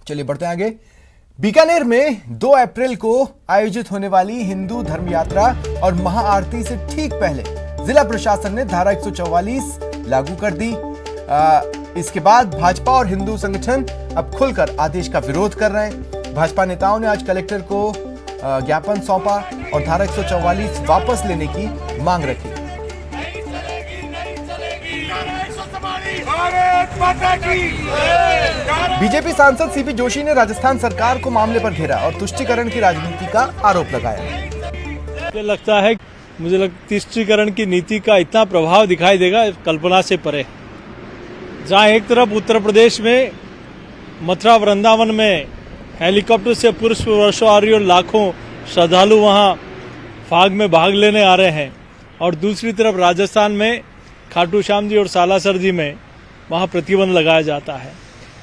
चलिए बढ़ते हैं आगे। बीकानेर में 2 अप्रैल को आयोजित होने वाली हिंदू धर्म यात्रा और महाआरती से ठीक पहले जिला प्रशासन ने धारा 144 लागू कर दी। इसके बाद भाजपा और हिंदू संगठन अब खुलकर आदेश का विरोध कर रहे हैं। भाजपा नेताओं ने आज कलेक्टर को ज्ञापन सौंपा और धारा 144 वापस लेने की मांग रखी। बीजेपी सांसद सीपी जोशी ने राजस्थान सरकार को मामले पर घेरा और तुष्टीकरण की राजनीति का आरोप लगाया। मुझे लगता है तुष्टीकरण की नीति का इतना प्रभाव दिखाई देगा कल्पना से परे। जहां एक तरफ उत्तर प्रदेश में मथुरा वृंदावन में हेलीकॉप्टर से पुष्प वर्षा आ रही और लाखों श्रद्धालु वहां फाग में भाग लेने आ रहे हैं, और दूसरी तरफ राजस्थान में खाटू श्याम जी और सालासर जी में वहां प्रतिबंध लगाया जाता है।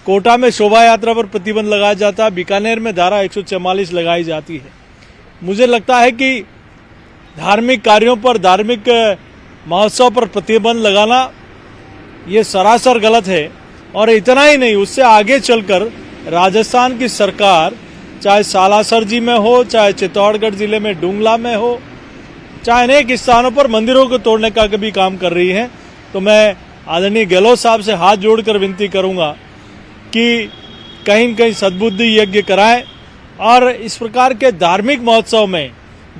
कोटा में शोभा यात्रा पर प्रतिबंध लगाया जाता है। बीकानेर में धारा 144 लगाई जाती है। मुझे लगता है कि धार्मिक कार्यों पर, धार्मिक महोत्सव पर प्रतिबंध लगाना ये सरासर गलत है। और इतना ही नहीं, उससे आगे चलकर राजस्थान की सरकार चाहे सालासर जी में हो, चाहे चित्तौड़गढ़ जिले में डुंगला में हो, चाहे अनेक स्थानों पर मंदिरों को तोड़ने का भी काम कर रही है। तो मैं आदरणीय गहलोत साहब से हाथ जोड़कर विनती करूंगा कि कहीं न कहीं सद्बुद्धि यज्ञ कराएं और इस प्रकार के धार्मिक महोत्सव में,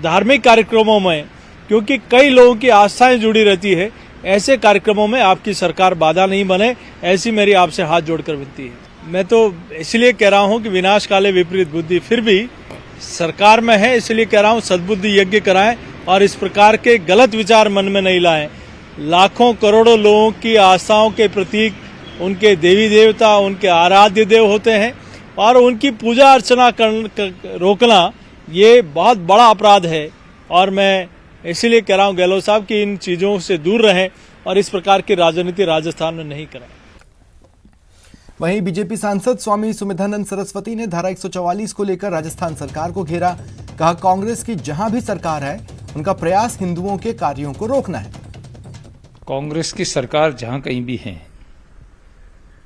धार्मिक कार्यक्रमों में, क्योंकि कई लोगों की आस्थाएं जुड़ी रहती है, ऐसे कार्यक्रमों में आपकी सरकार बाधा नहीं बने, ऐसी मेरी आपसे हाथ जोड़कर विनती है। मैं तो इसलिए कह रहा हूं कि विनाश काले विपरीत बुद्धि, फिर भी सरकार में है, इसलिए कह रहा हूं सद्बुद्धि यज्ञ कराएं और इस प्रकार के गलत विचार मन में नहीं लाएं। लाखों करोड़ों लोगों की आस्थाओं के प्रतीक उनके देवी देवता, उनके आराध्य देव होते हैं, और उनकी पूजा अर्चना रोकना ये बहुत बड़ा अपराध है। और मैं इसलिए कह रहा हूं गहलोत साहब कि इन चीजों से दूर रहें और इस प्रकार की राजनीति राजस्थान में नहीं करें। वहीं बीजेपी सांसद स्वामी सुमेधानंद सरस्वती ने धारा 144 को लेकर राजस्थान सरकार को घेरा। कहा, कांग्रेस की जहां भी सरकार है उनका प्रयास हिंदुओं के कार्यों को रोकना है। कांग्रेस की सरकार जहां कहीं भी है,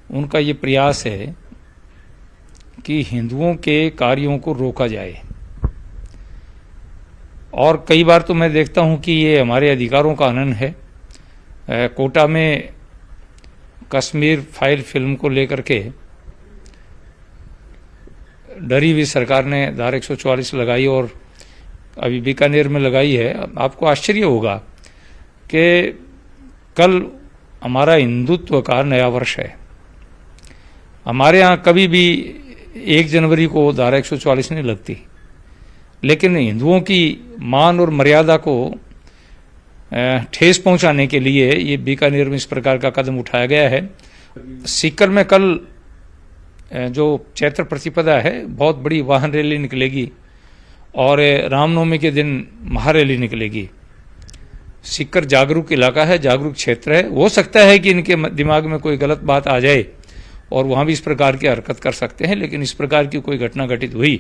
उनका ये प्रयास है कि हिंदुओं के कार्यों को रोका जाए। और कई बार तो मैं देखता हूं कि ये हमारे अधिकारों का हनन है। कोटा में कश्मीर फाइल फिल्म को लेकर के डरी हुई सरकार ने धारा 144 लगाई और अभी बीकानेर में लगाई है। आपको आश्चर्य होगा कि कल हमारा हिंदुत्व का नया वर्ष है। हमारे यहाँ कभी भी 1 जनवरी को धारा 144 नहीं लगती, लेकिन हिंदुओं की मान और मर्यादा को ठेस पहुंचाने के लिए ये बीकानेर में इस प्रकार का कदम उठाया गया है। सीकर में कल जो चैत्र प्रतिपदा है, बहुत बड़ी वाहन रैली निकलेगी और रामनवमी के दिन महारैली निकलेगी। सीकर जागरूक इलाका है, जागरूक क्षेत्र है। हो सकता है कि इनके दिमाग में कोई गलत बात आ जाए और वहां भी इस प्रकार की हरकत कर सकते हैं, लेकिन इस प्रकार की कोई घटना घटित हुई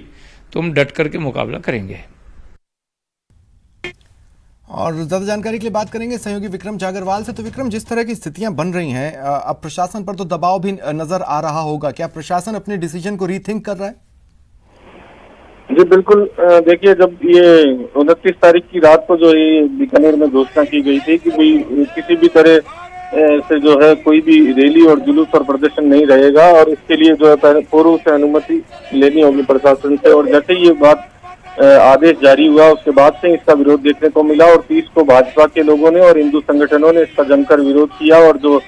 तो हम डट करके मुकाबला करेंगे। और ज्यादा जानकारी के लिए बात करेंगे सहयोगी विक्रम जागरवाल से। तो विक्रम, जिस तरह की स्थितियां बन रही हैं, अब प्रशासन पर तो दबाव भी नजर आ रहा होगा। क्या प्रशासन अपने डिसीजन को रीथिंक कर रहा है? जी बिल्कुल। देखिए, जब ये 29 तारीख की रात को जो ये बीकानेर में घोषणा की गई थी कि भाई किसी भी तरह से जो है कोई भी रैली और जुलूस और प्रदर्शन नहीं रहेगा और इसके लिए जो है पूर्व से अनुमति लेनी होगी प्रशासन से, और जैसे ये बात आदेश जारी हुआ उसके बाद से इसका विरोध देखने को मिला। और 30 को भाजपा के लोगों ने और हिंदू संगठनों ने इसका जमकर विरोध किया। और जो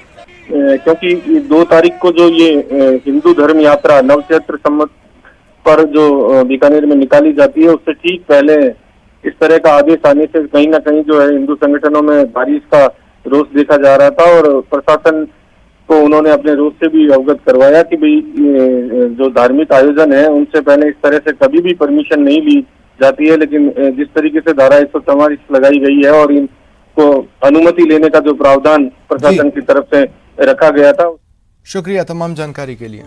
क्योंकि 2 तारीख को जो ये हिंदू धर्म यात्रा नवचैत्र संवत पर जो बीकानेर में निकाली जाती है, उससे ठीक पहले इस तरह का आदेश आने से कहीं ना कहीं जो है हिंदू संगठनों में भारी इसका रोष देखा जा रहा था। और प्रशासन को उन्होंने अपने रोष से भी अवगत करवाया कि भाई जो धार्मिक आयोजन है उनसे पहले इस तरह से कभी भी परमिशन नहीं ली जाती है, लेकिन जिस तरीके से धारा 144 लगाई गई है और इनको अनुमति लेने का जो प्रावधान प्रशासन की तरफ से रखा गया था। शुक्रिया तमाम जानकारी के लिए।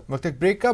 वक्त एक ब्रेक का।